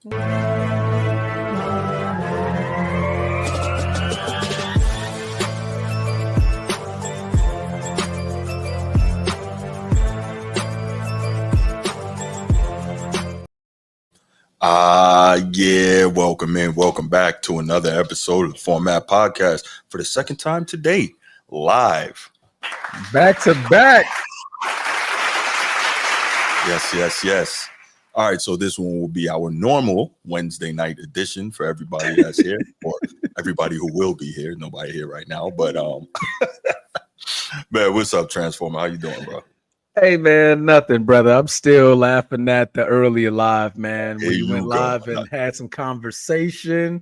Yeah, welcome back to another episode of the Format Podcast for the second time today, live. Back to back. Yes. All right, so this one will be our normal Wednesday night edition for everybody that's here, or everybody who will be here. Nobody here right now, but man, what's up, Transformer? How you doing, bro? Hey man, nothing, brother. I'm still laughing at the earlier live, man. When you went live and had some conversation,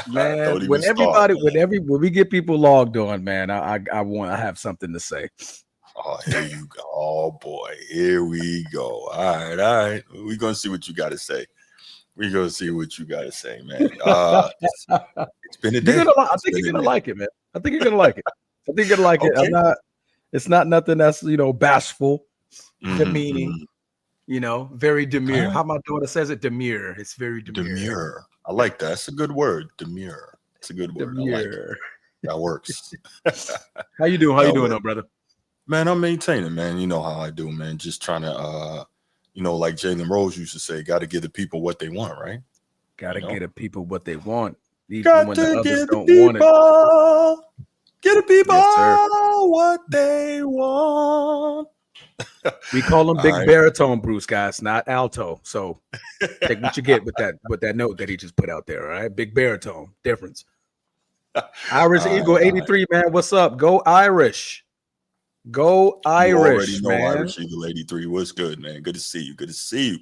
man. When we get people logged on, man, I have something to say. Oh, here you go. Oh boy, here we go. All right. We're gonna see what you got to say. Man. It's been a day. I think you're gonna like it, man. I think you're gonna like it. Okay. It's not nothing that's bashful, demeaning, very demure. How my daughter says it, demure. It's very demure. I like that. It's a good word. Demure. It's a good word. Demure. I like it. That works. How you doing? How you doing, brother? Man, I'm maintaining, man. You know how I do, man. Just trying to, like Jalen Rose used to say, got to give the people what they want, right? Got to give the people what they want, even got when to the others give don't the people, want it. Get the people what they want. We call him big baritone, Bruce, guys, not alto. So take what you get with that note that he just put out there. All right, big baritone difference. Irish Eagle 83, man. What's up? Go Irish. Go Irish, you already know, man. Irish Eagle 83. What's good, man? Good to see you.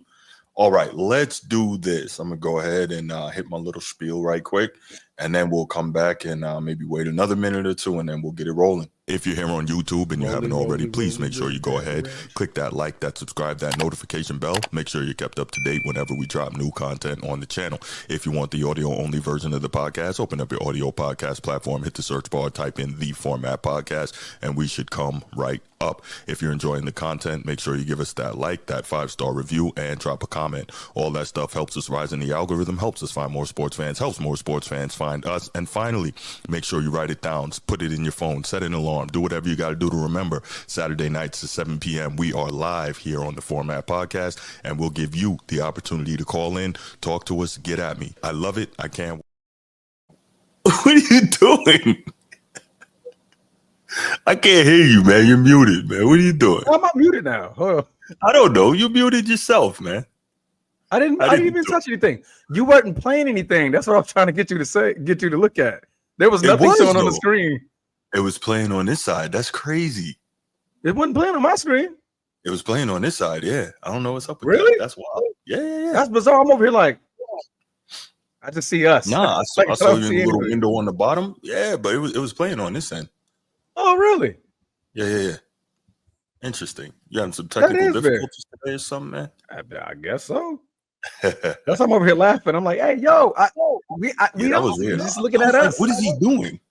All right, let's do this. I'm gonna go ahead and hit my little spiel right quick, and then we'll come back and maybe wait another minute or two, and then we'll get it rolling. If you're here on YouTube and you haven't already, please make sure you go ahead, click that like, that subscribe, that notification bell. Make sure you're kept up to date whenever we drop new content on the channel. If you want the audio-only version of the podcast, open up your audio podcast platform, hit the search bar, type in The Format Podcast, and we should come right up. If you're enjoying the content, make sure you give us that like, that 5-star review, and drop a comment. All that stuff helps us rise in the algorithm, helps us find more sports fans, helps more sports fans find us. And finally, make sure you write it down, put it in your phone, set an alarm, do whatever you got to do to remember. Saturday nights at 7 p.m. we are live here on the Format Podcast, and we'll give you the opportunity to call in, talk to us, get at me. I love it. I can't. What are you doing? I can't hear you, man. You're muted, man. What are you doing? I'm not muted now. Hold on. I don't know. You muted yourself, man. I didn't even touch anything. You weren't playing anything. That's what I was trying to get you to look at. There was nothing showing on the screen. It was playing on this side. That's crazy. It wasn't playing on my screen. It was playing on this side. Yeah. I don't know what's up with really? that. That's wild. Yeah. That's bizarre. I'm over here like, I just see us. Nah, I saw you in the little window on the bottom. Yeah, but it was playing on this end. Oh, really? Yeah. Interesting. You having some technical difficulties today or something, man? I guess so. That's why I'm over here laughing. I'm like, hey, yo, we was weird. Just looking at us. Like, what is he doing?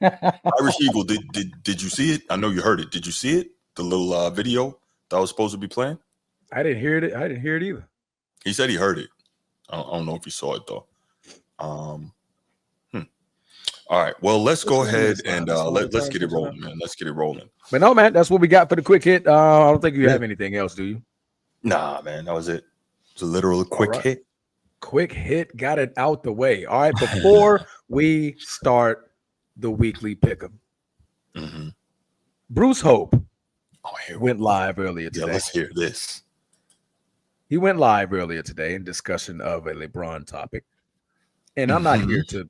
Irish Eagle, did you see it? I know you heard it. Did you see it? The little video that was supposed to be playing? I didn't hear it. I didn't hear it either. He said he heard it. I don't know if he saw it though. All right. Well, let's go ahead and let's get it rolling, man. Let's get it rolling. But no, man, that's what we got for the quick hit. I don't think you have anything else, do you? Nah, man, that was it. It's a literal quick hit. Quick hit, got it out the way. All right, before we start the weekly pick'em, Bruce Hope went live earlier today. Yeah, let's hear this. He went live earlier today in discussion of a LeBron topic, and I'm not here to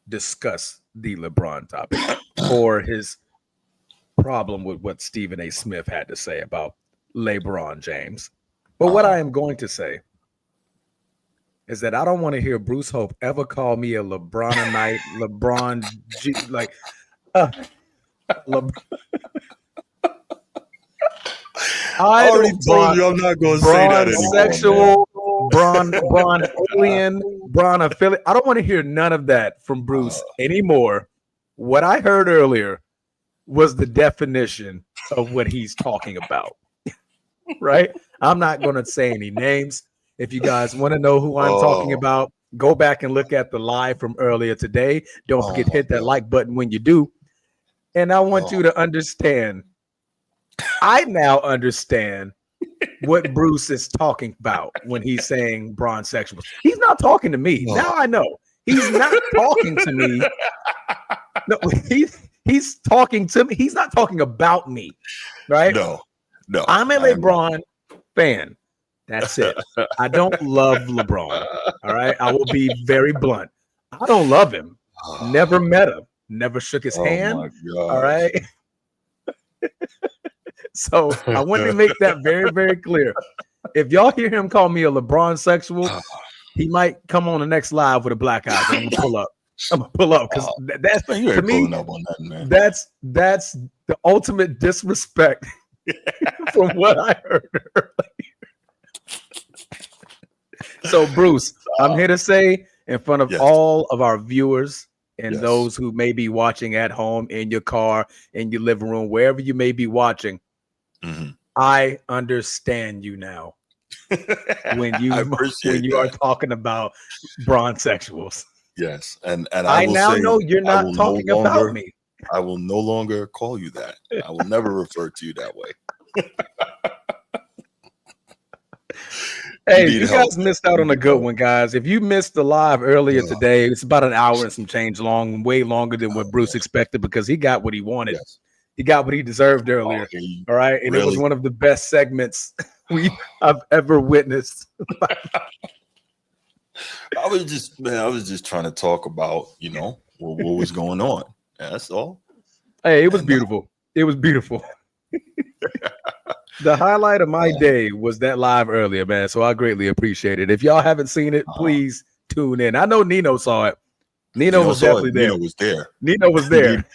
discuss the LeBron topic or his problem with what Stephen A. Smith had to say about LeBron James. But what I am going to say is that I don't want to hear Bruce Hope ever call me a LeBronite, LeBron G, like I already told you I'm not going to say that anymore. Sexual, Bron alien, Bron affiliate. I don't want to hear none of that from Bruce anymore. What I heard earlier was the definition of what he's talking about. Right? I'm not going to say any names. If you guys want to know who I'm talking Oh, about, go back and look at the live from earlier today. Don't oh forget to my hit that God. like button when you do. And I want Oh, you to understand. I now understand what Bruce is talking about when he's saying bronze sexuals. He's not talking to me. oh. Now I know. He's not talking to me. No, he's talking to me. He's not talking about me, right? No, no, I'm a I am not. LeBron fan. That's it. I don't love LeBron. All right. I will be very blunt. I don't love him. Never met him. Never shook his Oh hand. my All gosh. right. So I want to make that very, very clear. If y'all hear him call me a LeBron sexual, he might come on the next live with a black eye, and I'm gonna pull up. I'm gonna pull up because Oh, that's man, you to ain't me. pulling up on nothing, man. That's the ultimate disrespect from what I heard. So, Bruce, I'm here to say in front of Yes, all of our viewers and yes. those who may be watching at home, in your car, in your living room, wherever you may be watching, Mhm. I understand you now when I you when appreciate you are that. talking about bronze sexuals. Yes, and I I will now say know you're I not will no talking about longer me. I will no longer call you that. I will never refer to you that way. You Hey, need you help, guys man. missed out You on a need good help. one, guys. If you missed the live earlier Oh, today, it's about an hour and some change long, way longer than what Bruce man. expected because he got what he wanted. Yes. He got what he deserved Oh, earlier. he All right. And it was really. one of the best segments I've ever witnessed. I was just trying to talk about, what was going on. That's all. Hey, it was And beautiful. It was beautiful. The highlight of my uh, day was that live earlier, man. So I greatly appreciate it. If y'all haven't seen it, uh, please tune in. I know Nino saw it. Nino Nino was saw it. definitely there. Nino was there. Nino was Nino, there.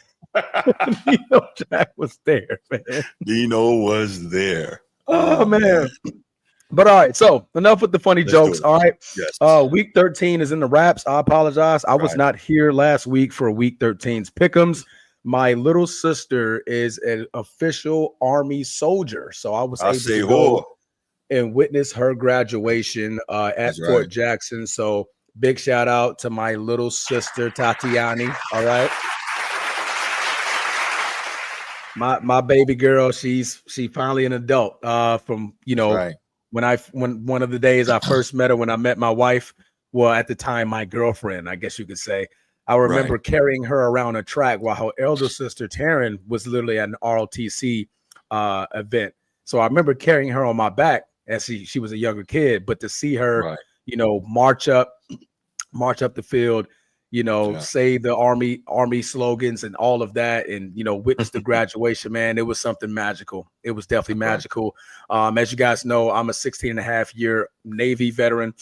Nino Jack was there, man. Nino was there. Oh Oh man, man. But all right, so enough with the funny let's do jokes. it. All right. Yes. Week 13 is in the wraps. I apologize. I was Right. not here last week for week 13's pick'ems. My little sister is an official Army soldier. So I was I able say to go whore. and witness her graduation That's at right. Fort Jackson. So big shout out to my little sister Tatiani. All right. My baby girl, she finally an adult. From That's right. when one of the days I first met her, when I met my wife, well, at the time my girlfriend, I guess you could say. I Right. remember carrying her around a track while her elder sister Taryn was literally at an ROTC event. So I remember carrying her on my back as she was a younger kid, but to see her, Right. march up the field, Yeah. say the army slogans and all of that, and witness the graduation, man. It was something magical. It was definitely Right. magical. As you guys know, I'm a 16 and a half year Navy veteran.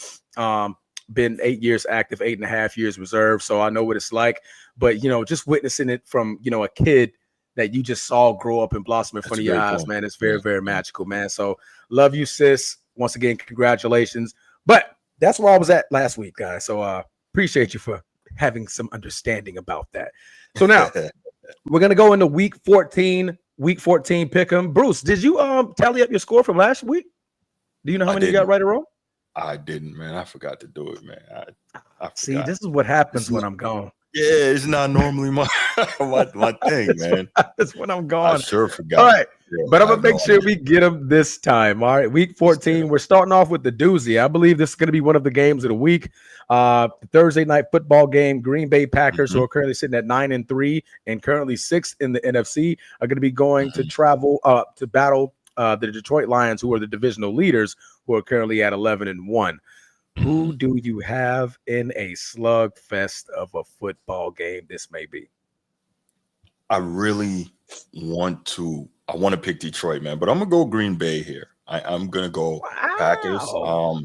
Been 8 years active, 8.5 years reserve, so I know what it's like. But just witnessing it from a kid that you just saw grow up and blossom in That's front a of your great eyes, point. man. It's very, Yeah. very Yeah. magical, man. So love you, sis. Once again, congratulations. But that's where I was at last week, guys. So appreciate you for having some understanding about that. So now we're gonna go into week 14. Week 14 pick 'em. Bruce, did you tally up your score from last week? Do you know how I many you got didn't. right or wrong? I didn't, man. I forgot to do it, man. I See, forgot. this is what It's happens when not, I'm gone. yeah, it's not normally my my thing, That's what man. happens when I'm I gone. sure All forgot. right. But Yeah, I'm I gonna have no make sure idea. we get them this time. All right. Week Let's get 14. We're starting off with the doozy. I believe this is going to be one of the games of the week. The Thursday night football game. Green Bay Packers, who them. are currently sitting at 9-3 and currently 6th in the NFC, are going to be going to Hmm. travel to battle the Detroit Lions, who are the divisional leaders, who are currently at 11-1. Hmm. Who do you have in a slugfest of a football game? This may be. I really I want to pick Detroit, man, but I'm gonna go Green Bay here. I'm gonna go Packers. Wow.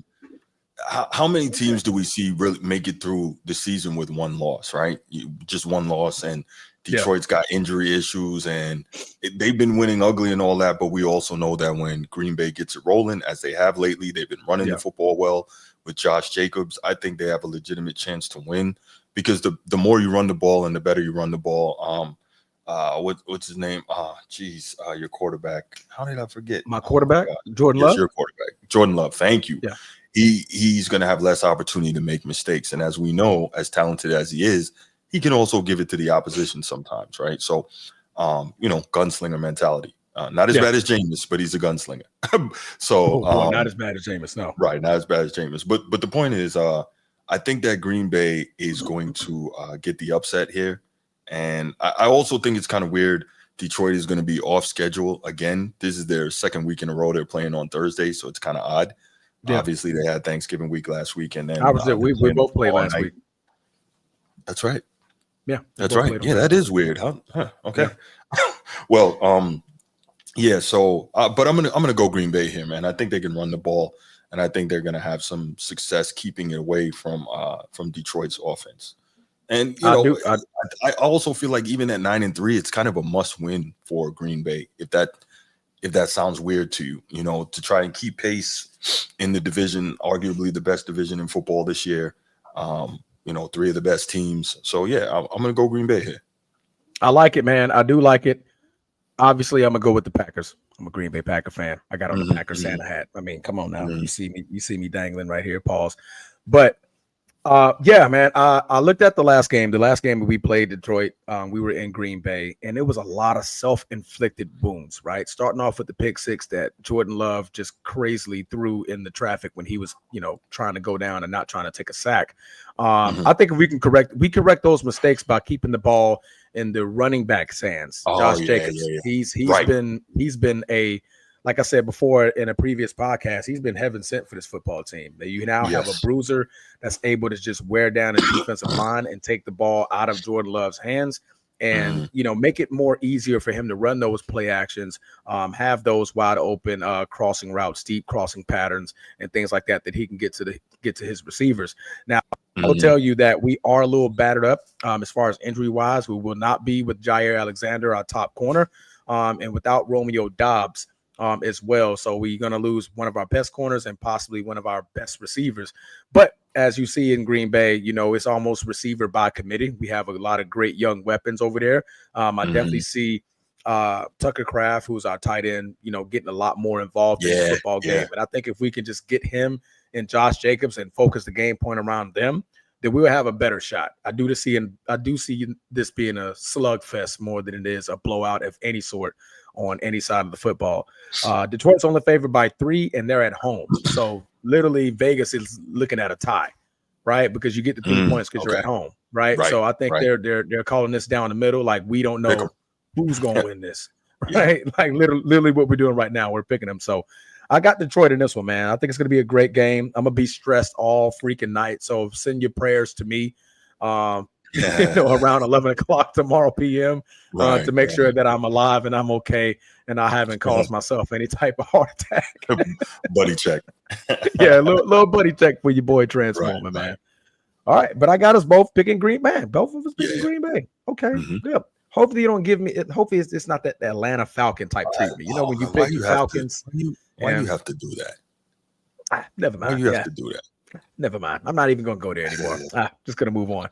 How many Okay. teams do we see really make it through the season with one loss, right? Just one loss, and Yeah. Detroit's got injury issues, and they've been winning ugly and all that. But we also know that when Green Bay gets it rolling, as they have lately, they've been running the Yeah. football well with Josh Jacobs. I think they have a legitimate chance to win because the more you run the ball and the better you run the ball. What's his name? Your quarterback. How did I forget? My Oh my quarterback, God. Jordan Yes, Love. your quarterback, Jordan Love. Thank you. Yeah. he's going to have less opportunity to make mistakes. And as we know, as talented as he is, he can also give it to the opposition sometimes, right? So, gunslinger mentality. Not as Yeah. bad as Jameis, but he's a gunslinger. So, Oh boy, not as bad as Jameis. No. right, not as bad as Jameis. But the point is, I think that Green Bay is going to get the upset here. And I also think it's kind of weird. Detroit is going to be off schedule again. This is their second week in a row they're playing on Thursday, so it's kind of odd. Yeah. Obviously, they had Thanksgiving week last week, and I then was there. they're We playing both played all last night. week. That's right. Yeah, we That's both right. played on Yeah, that Thursday. is weird, huh? Okay. Yeah. Well, yeah. So, but I'm gonna go Green Bay here, man. I think they can run the ball, and I think they're gonna have some success keeping it away from Detroit's offense. And I do. I also feel like even at 9-3, it's kind of a must win for Green Bay. If that sounds weird to you, to try and keep pace in the division, arguably the best division in football this year. Three of the best teams. So yeah, I'm gonna go Green Bay here. I like it, man. I do like it. Obviously, I'm gonna go with the Packers. I'm a Green Bay Packer fan. I got on the Hmm. Packer Santa hat. I mean, come on now. Hmm. You see me dangling right here. Pause. But yeah, man. I looked at the last game. The last game we played Detroit, we were in Green Bay, and it was a lot of self-inflicted wounds. Right, starting off with the pick six that Jordan Love just crazily threw in the traffic when he was, trying to go down and not trying to take a sack. Hmm. I think if we correct those mistakes by keeping the ball in the running back hands. Oh Josh yeah, Jacobs, yeah, yeah. he's Right. been a, like I said before in a previous podcast, he's been heaven sent for this football team. That you now have a Yes. bruiser that's able to just wear down a defensive line and take the ball out of Jordan Love's hands and Hmm. make it more easier for him to run those play actions, have those wide open crossing routes, deep crossing patterns, and things like that he can get to his receivers. Now, I'll Hmm. tell you that we are a little battered up as far as injury wise. We will not be with Jair Alexander, our top corner, and without Romeo Dobbs as well. So we're going to lose one of our best corners and possibly one of our best receivers. But as you see in Green Bay, it's almost receiver by committee. We have a lot of great young weapons over there. I definitely Hmm. see Tucker Kraft, who's our tight end, getting a lot more involved in the Yeah, football yeah. game. And I think if we can just get him and Josh Jacobs and focus the game point around them, then we'll have a better shot. I do see this being a slugfest more than it is a blowout of any sort on any side of the football. Detroit's only favored by 3, and they're at home. So literally, Vegas is looking at a tie, right? Because you get the 3 points because you're Okay. at home, right? Right. So I think Right. they're calling this down the middle. Like we don't Pick 'em. know who's going to win this, Yeah. right? Like literally what we're doing right now. We're picking them. So I got Detroit in this one, man. I think it's going to be a great game. I'm gonna be stressed all freaking night. So send your prayers to me. Around 11 o'clock tomorrow p.m. Right. To make sure that I'm alive and I'm okay and I haven't caused myself any type of heart attack. Buddy check. Yeah, little buddy check for your boy Right. Transformer, Right. man. All right, but I got us both picking Green Bay. Both of us picking Yeah. Green Bay. Okay, Hmm. good. Hopefully you don't give me. Hopefully it's not that Atlanta Falcon type treatment. Oh When you man, why pick the you have to? Falcons, Why you and have to do that? never Why mind. you have Yeah, to do never mind. I'm not even going to go there anymore. that? Just going to move on.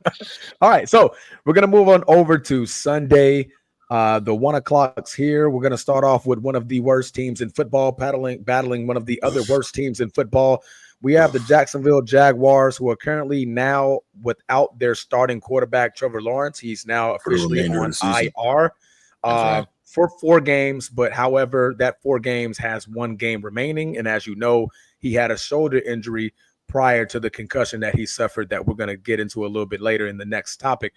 All right. So we're going to move on over to Sunday. The 1 o'clocks here. We're going to start off with one of the worst teams in football, battling one of the other worst teams in football. We have the Jacksonville Jaguars, who are currently now without their starting quarterback, Trevor Lawrence. He's now For the officially remainder of on the season. IR That's right. for 4 games. But however, that 4 games has 1 game remaining. And as you know, he had a shoulder injury prior to the concussion that he suffered that we're going to get into a little bit later in the next topic.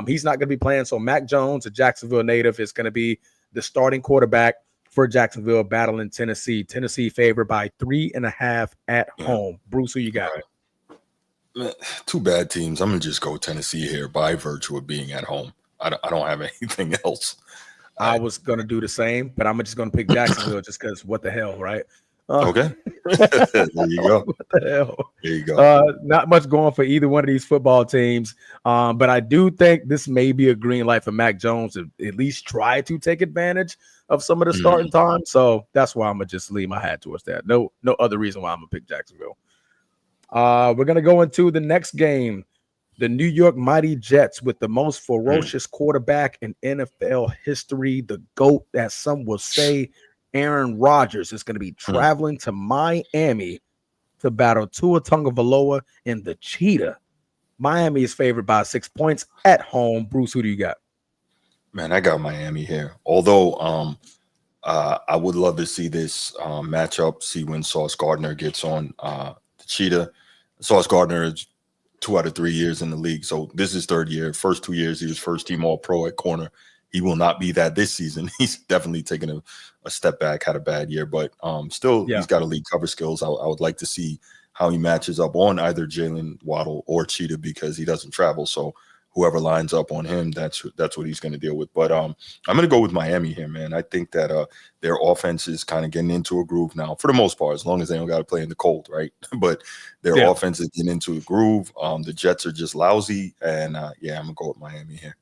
He's not going to be playing. So Mac Jones, a Jacksonville native, is going to be the starting quarterback for Jacksonville battling Tennessee. Tennessee favored by 3.5 at home. Bruce, who you got? Right. Two bad teams. I'm gonna just go Tennessee here by virtue of being at home. I don't have anything else. I was going to do the same, but I'm just going to pick Jacksonville just because what the hell, right? Okay. There you go. What the hell? There you go. Not much going for either one of these football teams. But I do think this may be a green light for Mac Jones to at least try to take advantage of some of the starting time. So that's why I'm going to just leave my hat towards that. No other reason why I'm going to pick Jacksonville. We're going to go into the next game. The New York Mighty Jets with the most ferocious quarterback in NFL history, the GOAT, as some will say, Aaron Rodgers, is going to be traveling to Miami to battle Tua Tagovailoa and the Cheetah. Miami is favored by 6 points at home. Bruce, who do you got? Man, I got Miami here. Although I would love to see this matchup, see when Sauce Gardner gets on the Cheetah. Sauce Gardner is 2 out of 3 years in the league. So this is third year. First 2 years, he was first team all pro at corner. He will not be that this season. He's definitely taken a step back, had a bad year, but still he's got elite cover skills. I would like to see how he matches up on either Jalen Waddle or Cheetah because he doesn't travel. So whoever lines up on him, that's what he's going to deal with. But I'm going to go with Miami here, man. I think that their offense is kind of getting into a groove now, for the most part, as long as they don't got to play in the cold, right? But their offense is getting into a groove. The Jets are just lousy, and I'm going to go with Miami here.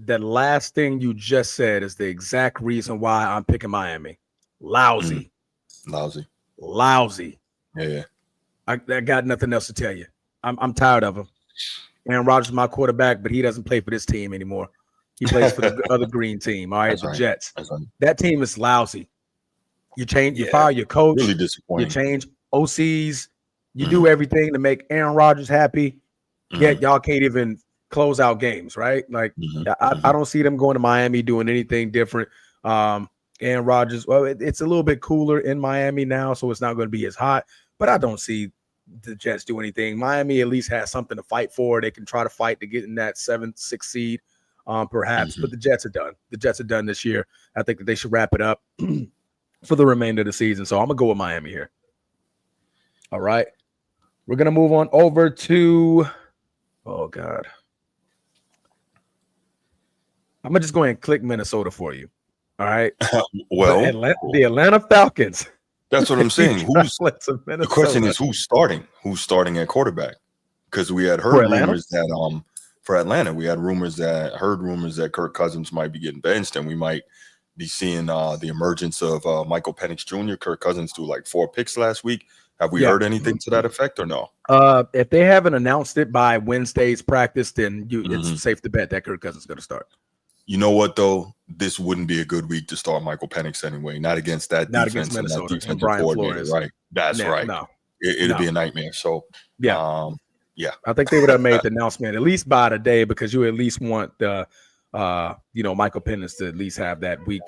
That last thing you just said is the exact reason why I'm picking Miami. Lousy. Lousy. Yeah. I got nothing else to tell you. I'm tired of him. Aaron Rodgers is my quarterback, but he doesn't play for this team anymore. He plays for the other green team. All right, the Jets. That team is lousy. You fire your coach. Really disappointing. You change OCs. You do everything to make Aaron Rodgers happy. Yet y'all can't even close out games, right? Like I don't see them going to Miami doing anything different. Aaron Rodgers, well, it's a little bit cooler in Miami now, so it's not going to be as hot. But I don't see the Jets do anything. Miami at least has something to fight for. They can try to fight to get in that 7th, 6th seed, perhaps. But the Jets are done. The Jets are done this year. I think that they should wrap it up for the remainder of the season. So I'm going to go with Miami here. All right. We're going to move on over to, oh, God. I'm going to just go ahead and click Minnesota for you. All right. Well, the Atlanta Falcons. That's what I'm saying. The question is who's starting? Who's starting at quarterback? Because we had heard rumors that for Atlanta, heard rumors that Kirk Cousins might be getting benched, and we might be seeing the emergence of Michael Penix Jr. Kirk Cousins threw like 4 picks last week. Have we heard anything to that effect or no? If they haven't announced it by Wednesday's practice, then it's safe to bet that Kirk Cousins is going to start. You know what, though? This wouldn't be a good week to start Michael Penix anyway. Not against that defense and that defensive coordinator, right? That's right. No. It'd be a nightmare. So, I think they would have made the announcement at least by today because you at least want the, Michael Penix to at least have that week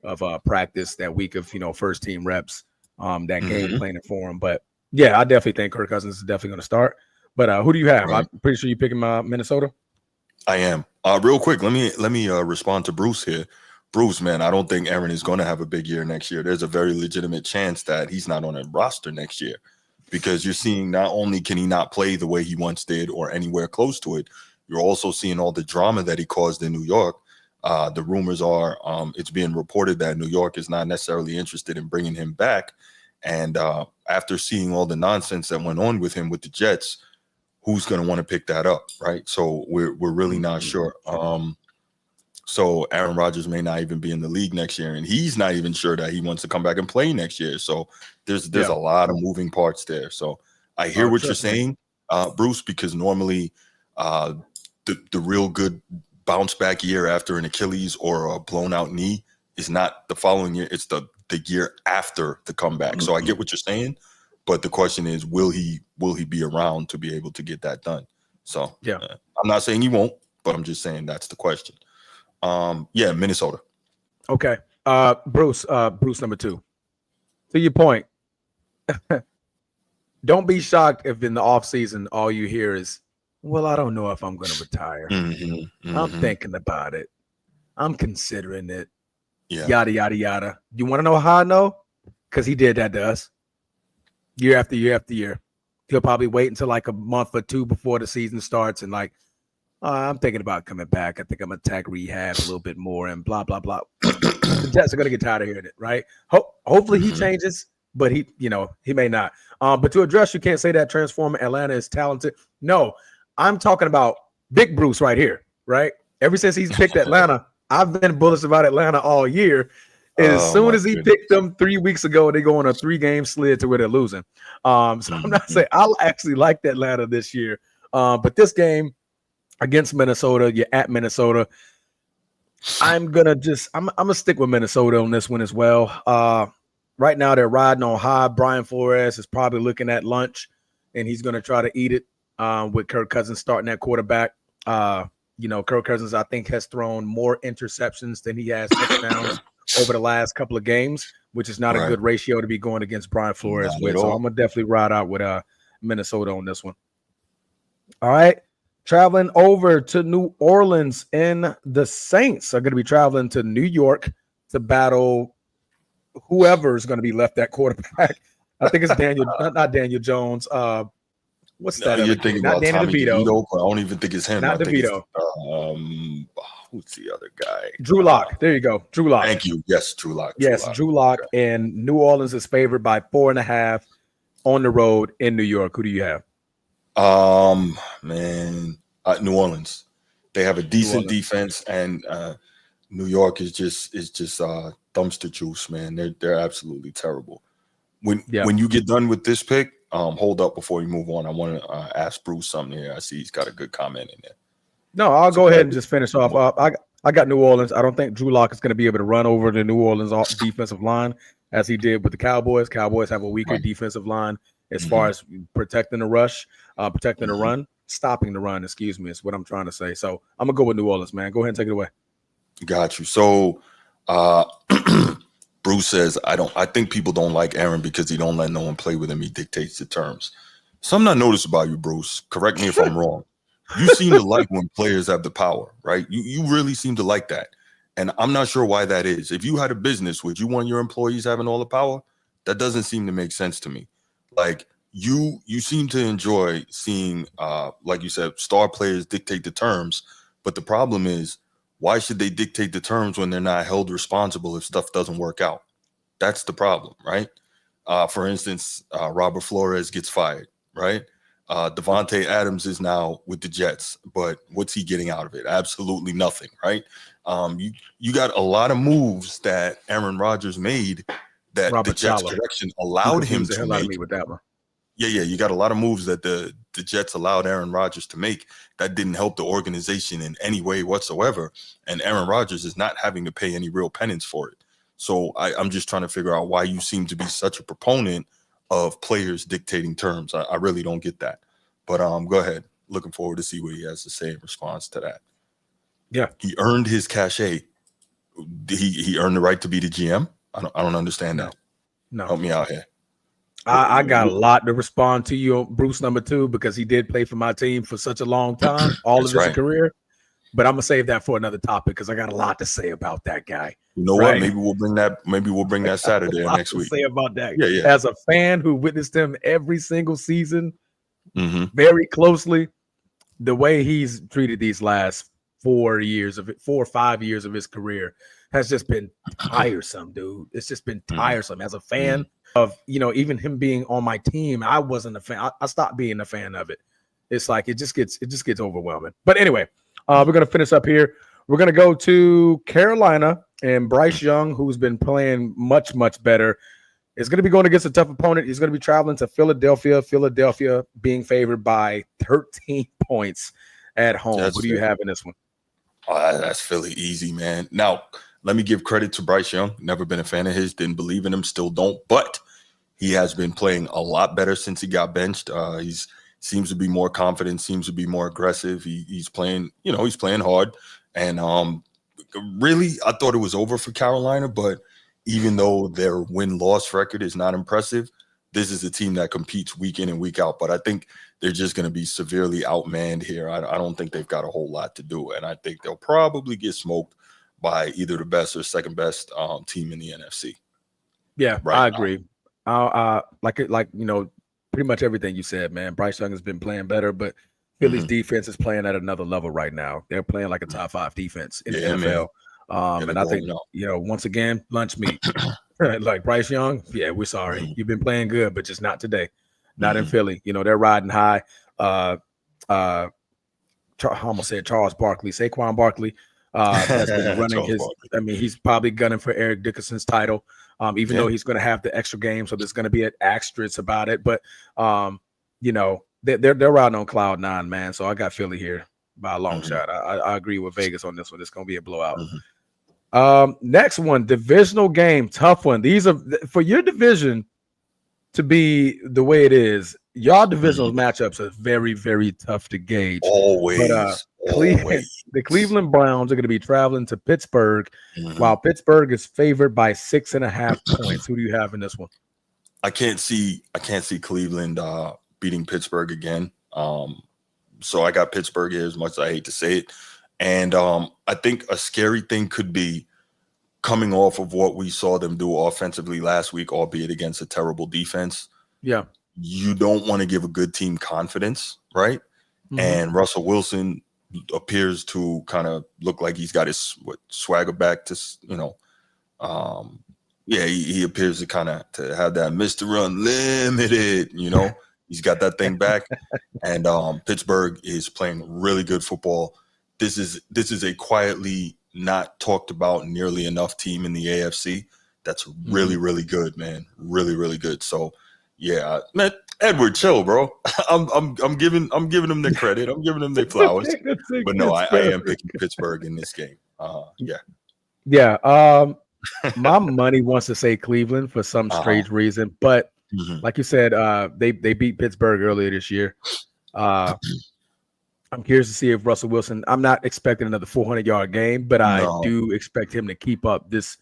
of practice, that week of, first team reps, that game planning for him. But, yeah, I definitely think Kirk Cousins is definitely going to start. But who do you have? Right. I'm pretty sure you're picking Minnesota. I am. Real quick, let me respond to Bruce here. Bruce, man, I don't think Aaron is going to have a big year next year. There's a very legitimate chance that he's not on a roster next year because you're seeing not only can he not play the way he once did or anywhere close to it, you're also seeing all the drama that he caused in New York. The rumors are it's being reported that New York is not necessarily interested in bringing him back. And after seeing all the nonsense that went on with him with the Jets, who's going to want to pick that up, right? So we're really not sure. So Aaron Rodgers may not even be in the league next year, and he's not even sure that he wants to come back and play next year. So there's a lot of moving parts there. So I hear what you're saying, Bruce, because normally the real good bounce back year after an Achilles or a blown out knee is not the following year. It's the year after the comeback. So I get what you're saying. But the question is, will he be around to be able to get that done? So I'm not saying he won't, but I'm just saying that's the question. Minnesota. Okay. Bruce number 2. To your point, don't be shocked if in the offseason all you hear is, well, I don't know if I'm going to retire. I'm thinking about it. I'm considering it. Yeah. Yada, yada, yada. You want to know how I know? Because he did that to us. Year after year after year. He'll probably wait until like a month or 2 before the season starts and like, I'm thinking about coming back. I think I'm going to tag rehab a little bit more and blah, blah, blah. The Jets are going to get tired of hearing it, right? Hopefully he changes, but he may not. But to address, you can't say that Transformer Atlanta is talented. No, I'm talking about Big Bruce right here, right? Ever since he's picked Atlanta, I've been bullish about Atlanta all year. As soon as he picked them 3 weeks ago, they go on a 3-game slid to where they're losing. So I'm not saying I'll actually like Atlanta this year. But this game against Minnesota, you're at Minnesota. I'm gonna stick with Minnesota on this one as well. right now they're riding on high. Brian Flores is probably looking at lunch, and he's going to try to eat it with Kirk Cousins starting at quarterback. Kirk Cousins, I think, has thrown more interceptions than he has touchdowns over the last couple of games, which is not a good ratio to be going against Brian Flores with. So I'm going to definitely ride out with Minnesota on this one. All right. Traveling over to New Orleans, and the Saints are going to be traveling to New York to battle whoever is going to be left at quarterback. I think it's Daniel, not Daniel Jones. What's that? You're thinking not about Danny Tommy DeVito. DeVito, but I don't even think it's him. Not I think DeVito. it's who's the other guy? Drew Lock. There you go. Drew Lock. Thank you. Yes, Drew Lock. Yes, Drew Lock. Okay. And New Orleans is favored by 4.5 on the road in New York. Who do you have? Man, New Orleans. They have a decent defense, and New York is just dumpster juice, man. They're absolutely terrible. When you get done with this pick, hold up before you move on. I want to ask Bruce something here. I see he's got a good comment in there. No, I'll go ahead and just finish off. I got New Orleans. I don't think Drew Lock is going to be able to run over the New Orleans defensive line as he did with the Cowboys. Cowboys have a weaker defensive line as far as protecting the rush, protecting the run, stopping the run, excuse me, is what I'm trying to say. So I'm going to go with New Orleans, man. Go ahead and take it away. Got you. So Bruce says, I think people don't like Aaron because he don't let no one play with him. He dictates the terms. Something I noticed about you, Bruce, correct me if I'm wrong. You seem to like when players have the power, right? You really seem to like that. And I'm not sure why that is. If you had a business, would you want your employees having all the power? That doesn't seem to make sense to me. Like you seem to enjoy seeing, like you said, star players dictate the terms. But the problem is, why should they dictate the terms when they're not held responsible if stuff doesn't work out? That's the problem, right? For instance, Robert Flores gets fired, right? Devontae Adams is now with the Jets, but what's he getting out of it? Absolutely nothing, right? You got a lot of moves that Aaron Rodgers made that the Jets direction allowed him to make. Me with that one. Yeah. You got a lot of moves that the Jets allowed Aaron Rodgers to make that didn't help the organization in any way whatsoever. And Aaron Rodgers is not having to pay any real penance for it. So I'm just trying to figure out why you seem to be such a proponent of players dictating terms. I really don't get that. But go ahead. Looking forward to see what he has to say in response to that. Yeah. He earned his cachet. He earned the right to be the GM. I don't understand that. No. Help me out here. I got a lot to respond to you, Bruce number 2, because he did play for my team for such a long time, all of his career. But I'm gonna save that for another topic because I got a lot to say about that guy. You know what? Maybe we'll bring that Saturday or next week. Say about that. Yeah. As a fan who witnessed him every single season, very closely, the way he's treated these last 4 or 5 years of his career has just been tiresome, dude. It's just been tiresome. As a fan of, even him being on my team, I wasn't a fan. I stopped being a fan of it. It's like it just gets overwhelming. But anyway, we're gonna finish up here. We're gonna go to Carolina, and Bryce Young, who's been playing much, much better, is going to be going against a tough opponent. He's going to be traveling to Philadelphia. Philadelphia being favored by 13 points at home. Who do you have in this one? That's Philly easy, man. Now, let me give credit to Bryce Young. Never been a fan of his. Didn't believe in him. Still don't. But he has been playing a lot better since he got benched. He's seems to be more confident. Seems to be more aggressive. He's playing. He's playing hard. And really, I thought it was over for Carolina. But even though their win-loss record is not impressive, this is a team that competes week in and week out. But I think they're just going to be severely outmanned here. I don't think they've got a whole lot to do. And I think they'll probably get smoked by either the best or second best team in the NFC. Yeah, I agree. Pretty much everything you said, man. Bryce Young has been playing better, but Philly's defense is playing at another level right now. They're playing like a top 5 defense in the NFL. And I think, once again, lunch meat. Like Bryce Young, yeah, we're sorry. You've been playing good, but just not today. Not in Philly. They're riding high. I almost said Charles Barkley. Saquon Barkley has been running he's probably gunning for Eric Dickerson's title, even though he's going to have the extra game. So there's going to be an asterisk about it. But, they're riding on cloud 9, man. So I got Philly here by a long shot. I agree with Vegas on this one. It's going to be a blowout. Next one, divisional game, tough one. These are for your division to be the way it is. Y'all divisional Mhm. matchups are very, very tough to gauge. But Always, Cleveland, always. the Cleveland Browns are going to be traveling to Pittsburgh, Mhm. while Pittsburgh is favored by 6.5 points. Who do you have in this one? I can't see Cleveland beating Pittsburgh again. So I got Pittsburgh here, as much as I hate to say it. And I think a scary thing could be coming off of what we saw them do offensively last week, albeit against a terrible defense. Yeah. You don't want to give a good team confidence, right? Mhm. And Russell Wilson appears to kind of look like he's got his swagger back to, um, yeah, he appears to kind of to have that Mr. Unlimited, he's got that thing back. And Pittsburgh is playing really good football. This is a quietly not talked about nearly enough team in the AFC that's really, really good, man. Really, really good. So yeah, man, Edward, chill, bro. I'm giving them their credit. I'm giving them their flowers. But no, I am picking Pittsburgh in this game. Yeah. Yeah. My money wants to say Cleveland for some Uh-huh. strange reason, but Mhm. like you said, they beat Pittsburgh earlier this year. I'm curious to see if Russell Wilson. I'm not expecting another 400-yard game, but I No. do expect him to keep up this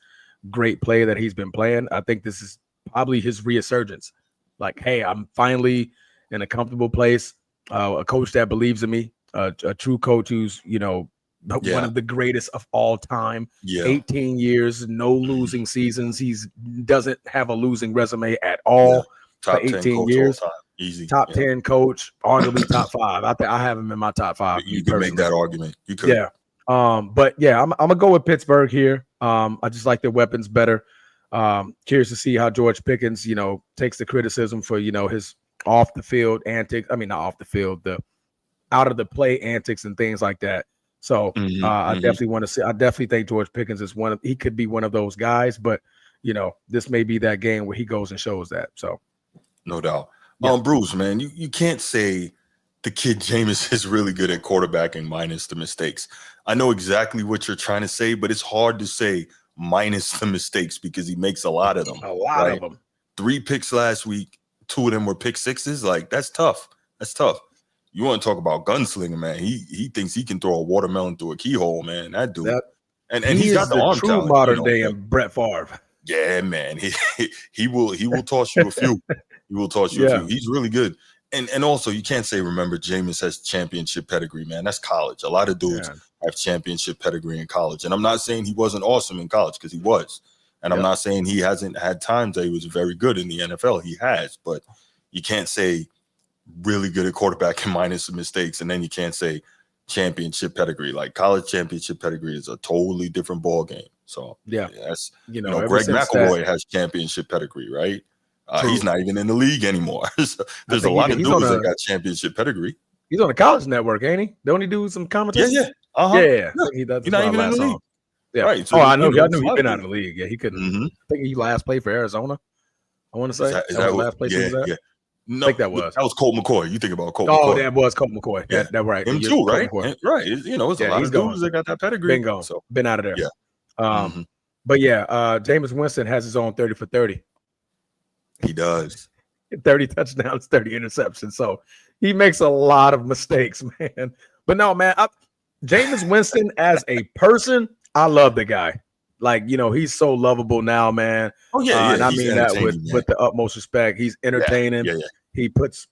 great play that he's been playing. I think this is probably his resurgence. Like, hey, I'm finally in a comfortable place. A coach that believes in me, a true coach who's one Yeah. of the greatest of all time. Yeah. 18 years, no Mhm. losing seasons. He's doesn't have a losing resume at Yeah. all for Top 10 18 coach all years. time. Easy. Top Yeah. 10 coach, arguably top 5. I think I have him in my top 5, me You could make personally. that argument. You could. Yeah. But yeah, I'm gonna go with Pittsburgh here. I just like their weapons better. Curious to see how George Pickens, takes the criticism for his off the field antics. I mean, not off the field, the out of the play antics and things like that. So I definitely want to see. I definitely think George Pickens is he could be one of those guys, but this may be that game where he goes and shows that. So No doubt. yeah. Bruce, man, you can't say the kid Jameis is really good at quarterbacking minus the mistakes. I know exactly what you're trying to say, but it's hard to say minus the mistakes because he makes a lot of them, A lot of right? them. 3 picks last week, 2 of them were pick sixes. Like, that's tough. That's tough. You want to talk about gunslinger, man. He thinks he can throw a watermelon through a keyhole, man. That dude. That And he he's got is the the arm true talent, modern day but and Brett Favre. yeah, man. He will toss you a few. He will toss you a Yeah. few. He's really good. And also you can't say remember Jameis has championship pedigree, man. That's college. A lot of dudes have championship pedigree in college. And I'm not saying he wasn't awesome in college because he was. And I'm not saying he hasn't had times that he was very good in the NFL. He has, but you can't say really good at quarterbacking minus some mistakes. And then you can't say championship pedigree. Like college championship pedigree is a totally different ball game. So that's Ever Greg since that, McElroy has championship pedigree, right? He's true. not even in the league anymore. So I there's a think lot of he's on dudes that a got championship pedigree. he's on a college network, ain't he? Don't he do some Yeah, commentating? yeah. Uh-huh. Yeah, I Yeah. think he does. He's That's not what I even in the last saw league. him. Yeah. Right. So Oh, I know. I there's knew a he'd lot of been out dudes. of the league. Yeah, he couldn't. Mm-hmm. I think he last played for Arizona. I want to Is say that was the last place he yeah, was at. yeah. I No, think that was. that was Colt McCoy. You think about Colt Oh, McCoy. that was Colt McCoy. Yeah. That right. Him You're too, Colt right? McCoy. Right. It's a Yeah, lot he's of gone. dudes that got that pedigree. Been gone. So Been out of there. yeah. But yeah, Jameis Winston has his own 30 for 30. He does. 30 touchdowns, 30 interceptions. So he makes a lot of mistakes, man. But no, man, Jameis Winston as a person, I love the guy. Like, he's so lovable now, man. Oh yeah, And I he's mean that entertaining, man. with the utmost respect. He's entertaining. Yeah. He puts,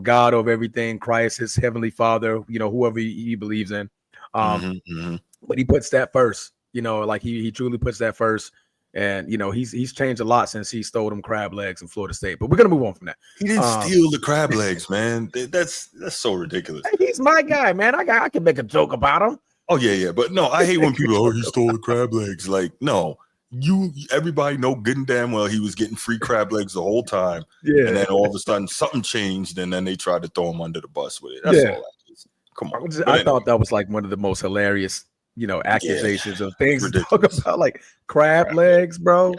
God over everything, Christ, his heavenly father, whoever he believes in. But he puts that first, like he truly puts that first. And he's changed a lot since he stole them crab legs in Florida State. But we're gonna move on from that. He didn't steal the crab legs, man. That's so ridiculous. Hey, he's my guy, man. I can make a joke about him. Oh yeah. But no, I hate when people he stole the crab legs. Like, no, everybody know good and damn well he was getting free crab legs the whole time. Yeah. And then all of a sudden something changed, and then they tried to throw him under the bus with it. That's all that is. Come on. I thought that was like one of the most hilarious, accusations of things to talk about, like crab legs, bro.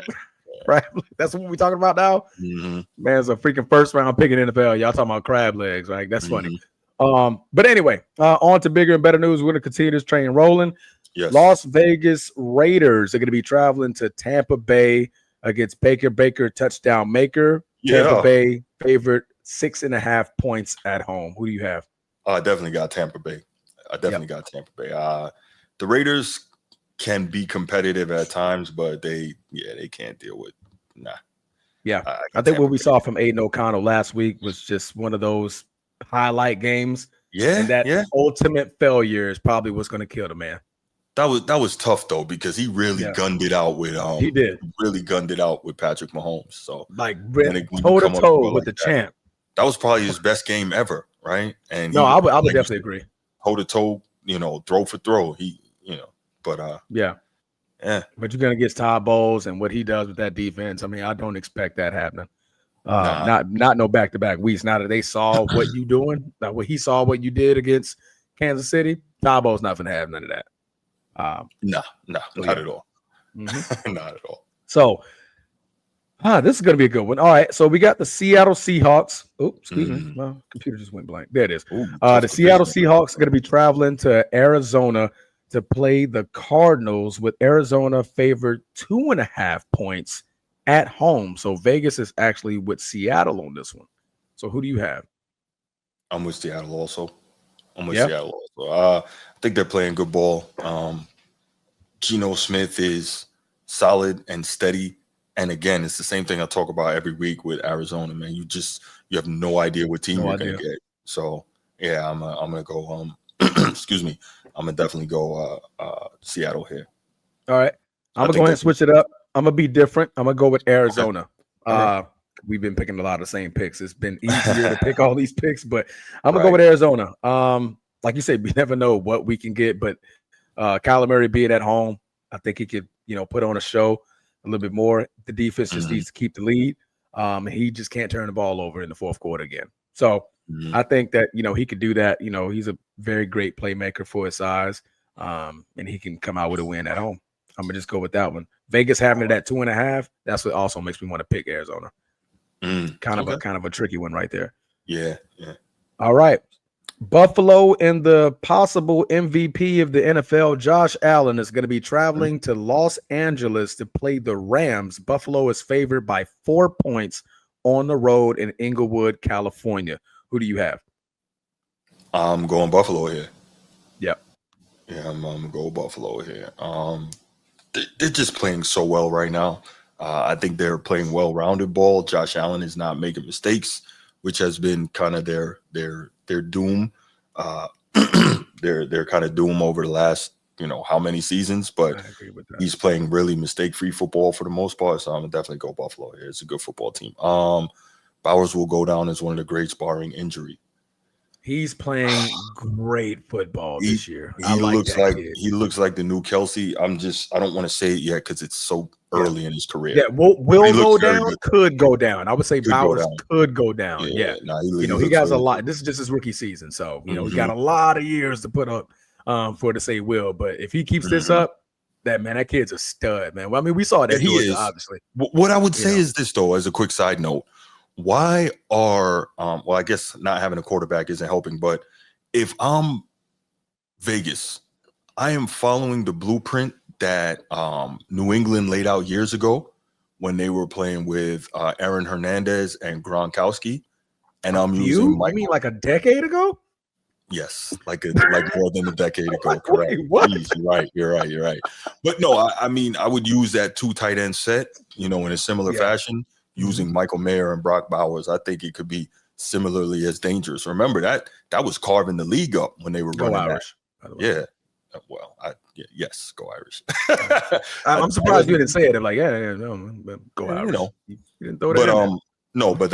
Crab, that's what we're talking about now. Man, it's a freaking first round pick in NFL. Y'all talking about crab legs, right? That's funny. But anyway, on to bigger and better news. We're gonna continue this train rolling. Yes. Las Vegas Raiders are going to be traveling to Tampa Bay against Baker touchdown maker. Tampa Yeah. Bay favorite 6.5 points at home. Who do you have? I definitely got Tampa Bay. Yep. The Raiders can be competitive at times, but they can't deal with. Nah, Yeah. I I got think what Tampa we Bay. saw from Aiden O'Connell last week was just one of those highlight games. And Yeah, that yeah. ultimate failure is probably what's going to kill the man. That was tough though because he Yeah. He did. really gunned it out with Patrick Mahomes. So Like when you toe to come up toe short with like the that, champ. that was probably his best game ever, right? And No, he I would like you definitely said, agree. toe to toe, throw for throw. But Yeah. yeah, But you're going to get Todd Bowles and what he does with that defense. I mean, I don't expect that happening. nah, Not no back-to-back weeks. Now that they saw what you doing, what he saw what you did against Kansas City, Todd Bowles not going to have none of that. nah, So not yeah. at all. Not at all. So this is going to be a good one. All right. So we got the Seattle Seahawks. Oh, excuse me. My computer just went blank. There it is. Ooh, The tough Seattle division. Seahawks are going to be traveling to Arizona to play the Cardinals, with Arizona favored 2.5 points at home. So Vegas is actually with Seattle on this one. So who do you have? I'm with Seattle also. Yeah. I think they're playing good ball. Geno Smith is solid and steady. And again, it's the same thing I talk about every week with Arizona, man. You have no idea what team No you're idea. gonna get. So yeah, I'm gonna go excuse me. I'm gonna definitely go Seattle here. All right. I'm I gonna go think ahead they and switch it up. I'm gonna be different. I'm gonna go with okay. Arizona. All right. We've been picking a lot of the same picks. It's been easier to pick all these picks, but I'm gonna go Right. with Arizona. Like you said, we never know what we can get, but Kyler Murray being at home, I think he could, put on a show a little bit more. The defense just Mhm. needs to keep the lead. He just can't turn the ball over in the fourth quarter again. So Mhm. I think that he could do that. He's a very great playmaker for his size, and he can come out with a win at home. I'm gonna just go with that one. Vegas having it at 2.5. That's what also makes me want to pick Arizona. Okay. Kind of a tricky one right there. Yeah. Yeah. All right. Buffalo and the possible MVP of the NFL, Josh Allen, is going to be traveling to Los Angeles to play the Rams. Buffalo is favored by 4 points on the road in Inglewood, California. Who do you have? I'm going Buffalo here. Yep. Yeah, I'm gonna go Buffalo here. They're just playing so well right now. I think they're playing well-rounded ball. Josh Allen is not making mistakes, which has been kind of their doom. Uh, their kind of doom over the last how many seasons, but I agree with that. he's playing really mistake-free football for the most part. So I'm gonna definitely go Buffalo here. It's a good football team. Bowers will go down as one of the greats barring injury. He's playing great football He this year. I he like looks that like kid. he looks like the new Kelsey. I don't want to say it yet because it's so Yeah. early in his career. Yeah, But he will looks go very down, good. could go down. I would say Could go Bowers down. could go down. Yeah. Yeah, no, he He looks has a really lot. good. This is just his rookie season. So, he Hmm. got a lot of years to put up for to say will. But if he keeps this Hmm. up, that kid's a stud, man. Well, I mean, we saw it Yeah, at he Georgia, is. obviously. What I would You say know, is this, though, as a quick side note, why are well, I guess not having a quarterback isn't helping, but if I'm Vegas, I am following the blueprint that New England laid out years ago when they were playing with Aaron Hernandez and Gronkowski, and a I'm using few? You mean Michael. like a decade ago? Yes, like more than a decade ago. Correct. Wait, what? Jeez, you're right. But no, I mean, I would use that two tight end set, in a similar Yeah. fashion, Mhm. using Michael Mayer and Brock Bowers. I think it could be similarly as dangerous. Remember that was carving the league up when they were Go running that. Irish, by the way. Yeah. Well, yes, go Irish. I'm I surprised you wasn't, didn't say it. Like, yeah, no, but go yeah, Irish. You didn't throw that but in there. no, but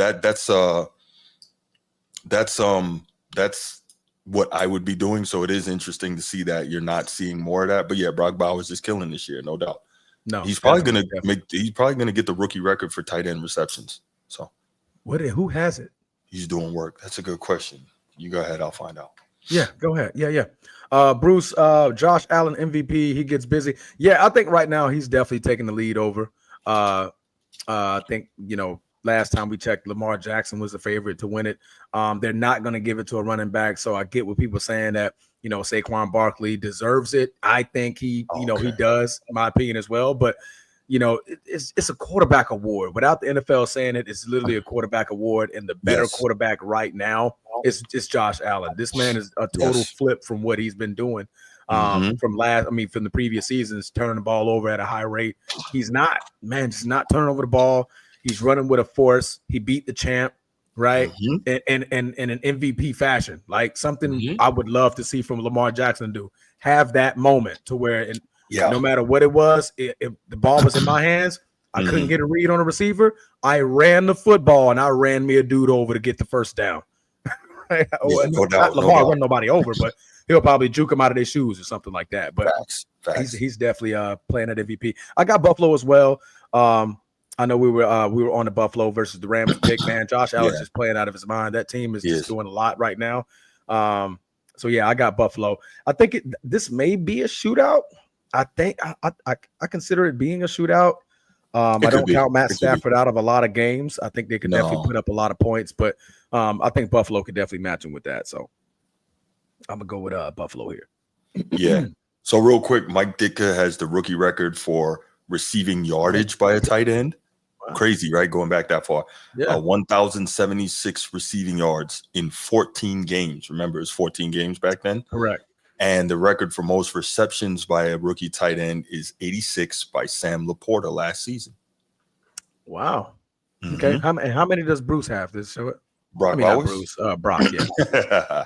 that's what I would be doing. So it is interesting to see that you're not seeing more of that. But yeah, Brock Bowers is killing this year, no doubt. No, He's probably definitely. he's probably gonna get the rookie record for tight end receptions. So Who has it? he's doing work. That's a good question. You go ahead, I'll find out. Yeah, go ahead. Yeah. Bruce, Josh Allen MVP, he gets busy. Yeah, I think right now he's definitely taking the lead over. I think, last time we checked, Lamar Jackson was the favorite to win it. They're not going to give it to a running back. So I get what people saying that Saquon Barkley deserves it. I think he Okay. does, in my opinion as well. But it's a quarterback award. Without the NFL saying it, it's literally a quarterback award, and the better Yes. quarterback right now is Josh Allen. This man is a total Yes. flip from what he's been doing Mm-hmm. from the previous seasons, turning the ball over at a high rate. He's just not turning over the ball. He's running with a force. He beat the champ, right? Mm-hmm. In an MVP fashion, like something Mm-hmm. I would love to see from Lamar Jackson do. Have that moment to where, Yeah. no matter what it was, if the ball was in my hands, I couldn't get a read on a receiver. I ran the football and I ran me a dude over to get the first down. Right? Yeah, no Not doubt. No Lamar doubt. run nobody over, but he'll probably juke them out of their shoes or something like that. But Facts. he's definitely playing at MVP. I got Buffalo as well. I know we were on the Buffalo versus the Rams pick, man. Josh Allen's Yeah, just playing out of his mind. That team is he just is. doing a lot right now. So yeah, I got Buffalo. I think this may be a shootout. I think I consider it being a shootout. I It could don't be. count Matt It could be. Stafford out of a lot of games. I think they could definitely No. put up a lot of points, but I think Buffalo could definitely match them with that. So I'm gonna go with Buffalo here. Yeah. So real quick, Mike Ditka has the rookie record for receiving yardage by a tight end. Wow. Crazy, right? Going back that far. Yeah. 1,076 receiving yards in 14 games. Remember, it's 14 games back then. Correct. And the record for most receptions by a rookie tight end is 86 by Sam Laporta last season. Wow. Mm-hmm. Okay. How many does Bruce have? This show it? Brock Not Bowers? Bruce. Brock. Yeah.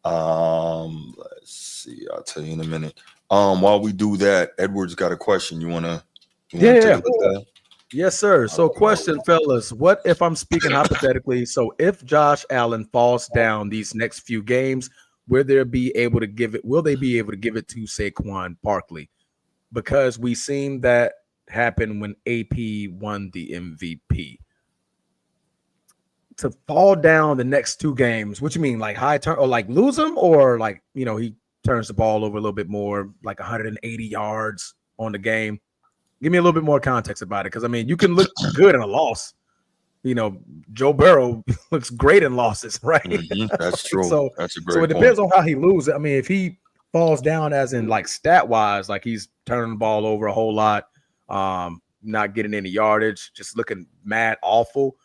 Let's see. I'll tell you in a minute. While we do that, Edward's got a question. You wanna take a look at that? Yes, sir. So, question, fellas: what if I'm speaking hypothetically? So, if Josh Allen falls down these next few games, will they be able to give it to Saquon Barkley? Because we seen that happen when AP won the MVP. To fall down the next two games, what you mean, like high turn or like lose him, or like he turns the ball over a little bit more, like 180 yards on the game? Give me a little bit more context about it, because I mean, you can look good in a loss. Joe Burrow looks great in losses, right? Mm-hmm. That's true. So that's a great it depends on how he loses. I mean, if he falls down, as in like stat wise, like he's turning the ball over a whole lot, not getting any yardage, just looking mad awful,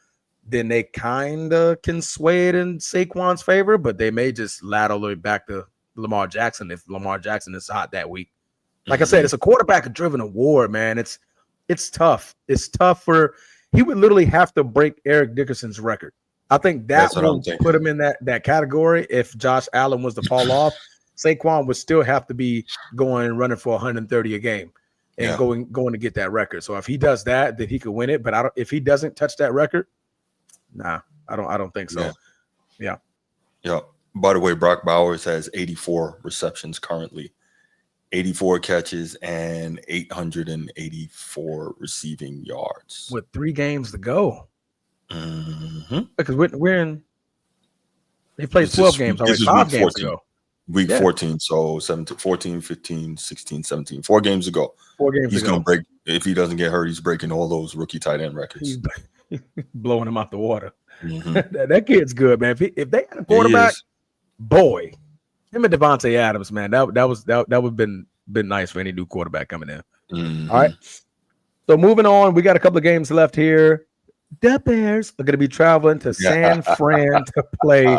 then they kind of can sway it in Saquon's favor, but they may just ladle it back to Lamar Jackson if Lamar Jackson is hot that week. Like I said, it's a quarterback-driven award, man. It's tough. It's tough he would literally have to break Eric Dickerson's record. I think that will put him in that category. If Josh Allen was to fall off, Saquon would still have to be going and running for 130 a game and going to get that record. So if he does that, then he could win it. But if he doesn't touch that record, nah, I don't think so. Yeah. By the way, Brock Bowers has 84 receptions currently. 84 catches and 884 receiving yards. With 3 games to go. Mm-hmm. Because we're in. They played 12 games already. 5 games ago. Week 14. So 17, 14, 15, 16, 17. 4 games ago. 4 games he's ago. Going to break. If he doesn't get hurt, he's breaking all those rookie tight end records. He's blowing him out the water. Mm-hmm. that kid's good, man. If they had a quarterback, boy, him and Devontae Adams, man, that would have been nice for any new quarterback coming in. Mm-hmm. All right. So moving on, we got a couple of games left here. The Bears are going to be traveling to San Fran to play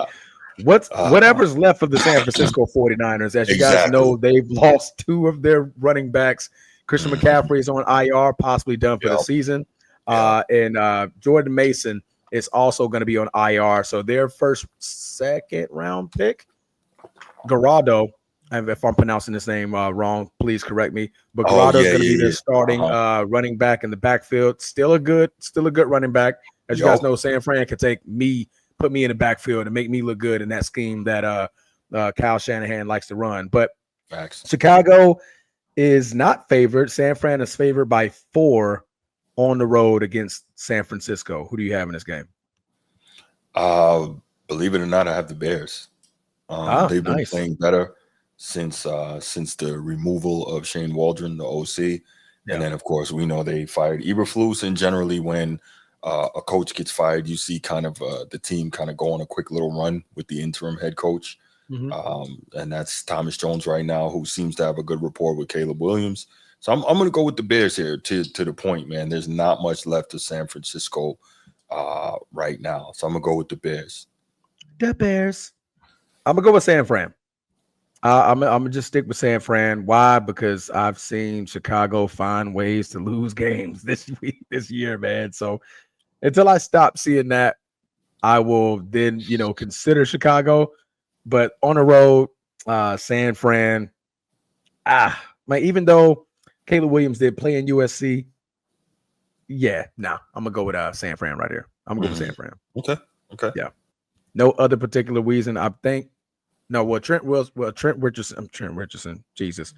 whatever's left of the San Francisco 49ers. As you guys know, they've lost 2 of their running backs. Christian McCaffrey is on IR, possibly done for the season. And Jordan Mason is also going to be on IR. So their second round pick, Garado, and if I'm pronouncing his name wrong, please correct me. But Garado's going to be their starting running back in the backfield. Still a good running back. As you guys know, San Fran can put me in the backfield and make me look good in that scheme that Kyle Shanahan likes to run. But Chicago is not favored. San Fran is favored by 4 on the road against San Francisco. Who do you have in this game? Believe it or not, I have the Bears. They've been playing better since the removal of Shane Waldron, the OC. And then, of course, we know they fired Eberflus. And generally when a coach gets fired, you see kind of the team kind of go on a quick little run with the interim head coach. Mhm. And that's Thomas Jones right now, who seems to have a good rapport with Caleb Williams. So I'm going to go with the Bears here. To the point, man. There's not much left of San Francisco right now, so I'm gonna go with the Bears. The Bears. I'm gonna go with San Fran. I'm gonna just stick with San Fran. Why? Because I've seen Chicago find ways to lose games this year, man. So until I stop seeing that, I will then consider Chicago. But on the road, San Fran. Man, even though Caleb Williams did play in USC, yeah, I'm gonna go with San Fran right here. I'm gonna go with San Fran. Okay. Okay. Yeah. No other particular reason. I think no. Well, Trent Richardson. Jesus.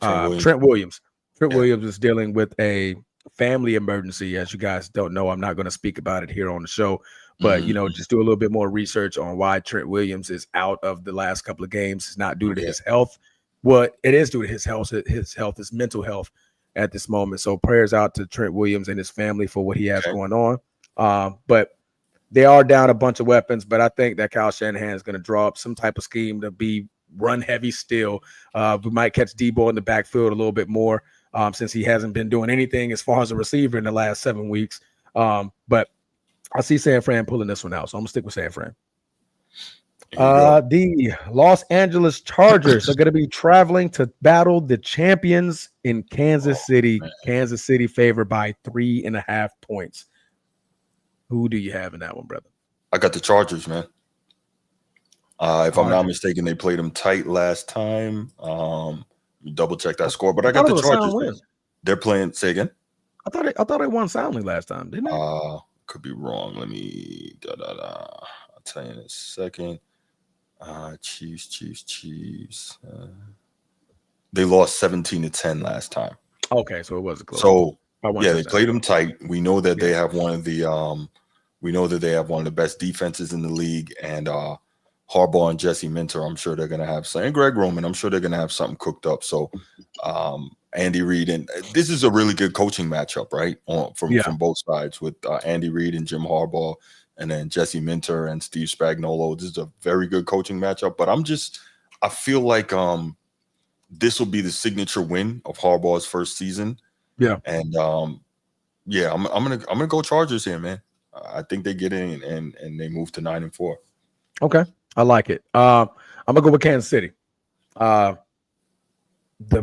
Trent Williams. Trent Williams. Trent Yeah. Williams is dealing with a family emergency. As you guys don't know, I'm not going to speak about it here on the show, but just do a little bit more research on why Trent Williams is out of the last couple of games. It's not due to his health. Well, it is due to his health. His health is mental health at this moment. So prayers out to Trent Williams and his family for what he has going on. But they are down a bunch of weapons, but I think that Kyle Shanahan is going to draw up some type of scheme to be run heavy still. We might catch Debo in the backfield a little bit more since he hasn't been doing anything as far as a receiver in the last 7 weeks. But I see San Fran pulling this one out, so I'm going to stick with San Fran. The Los Angeles Chargers are going to be traveling to battle the champions in Kansas City. Man. Kansas City favored by 3.5 points. Who do you have in that one, brother? I got the Chargers, man. If I'm not mistaken, they played them tight last time. Double check that score, but I got the Chargers, man. They're playing. Say again. I thought they won soundly last time, didn't they? Could be wrong. Let me. I'll tell you in a second. Chiefs. They lost 17-10 last time. Okay, so it wasn't close. So they played them tight. We know that they have one of the best defenses in the league, and Harbaugh and Jesse Minter, I'm sure they're gonna have something. And Greg Roman, I'm sure they're gonna have something cooked up. So Andy Reid, and this is a really good coaching matchup, right? From both sides with Andy Reid and Jim Harbaugh, and then Jesse Minter and Steve Spagnuolo. This is a very good coaching matchup. But I feel like this will be the signature win of Harbaugh's first season. Yeah, and I'm gonna go Chargers here, man. I think they get in and they move to 9-4. Okay, I like it. I'm gonna go with Kansas City. The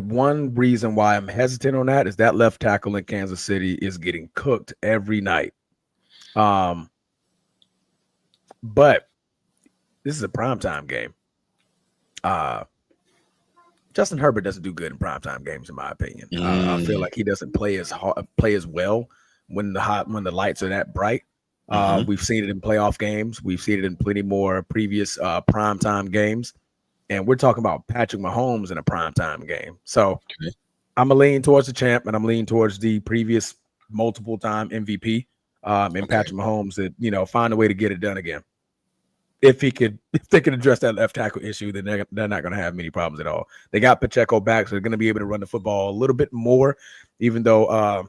one reason why I'm hesitant on that is that left tackle in Kansas City is getting cooked every night. But this is a primetime game. Justin Herbert doesn't do good in primetime games, in my opinion. I feel like he doesn't play as well when the lights are that bright. We've seen it in playoff games. We've seen it in plenty more previous primetime games. And we're talking about Patrick Mahomes in a primetime game. So I'm going to lean towards the champ, and I'm leaning towards the previous multiple-time MVP and Patrick Mahomes that, find a way to get it done again. If they can address that left tackle issue, then they're not going to have many problems at all. They got Pacheco back, so they're going to be able to run the football a little bit more, even though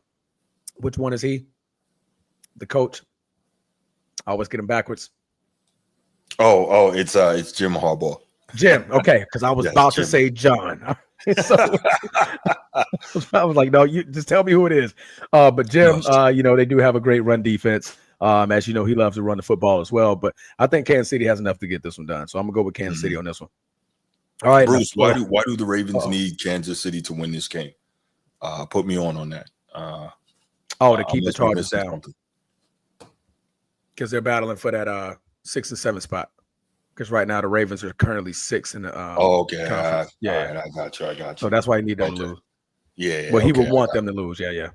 which one is he? The coach? I always get him backwards. Oh, it's Jim Harbaugh. Jim, okay, because I was about to say John. So, I was like, no, you just tell me who it is. But Jim, they do have a great run defense. As you know, he loves to run the football as well. But I think Kansas City has enough to get this one done. So I'm gonna go with Kansas City on this one. All right, Bruce. Why do the Ravens need Kansas City to win this game? Put me on that. To keep the Chargers down, because they're battling for that 6 and 7 spot. Because right now the Ravens are currently 6 in the conference. Right, I got you. So that's why you need them to lose. Yeah. Well, he would want them to lose. Yeah.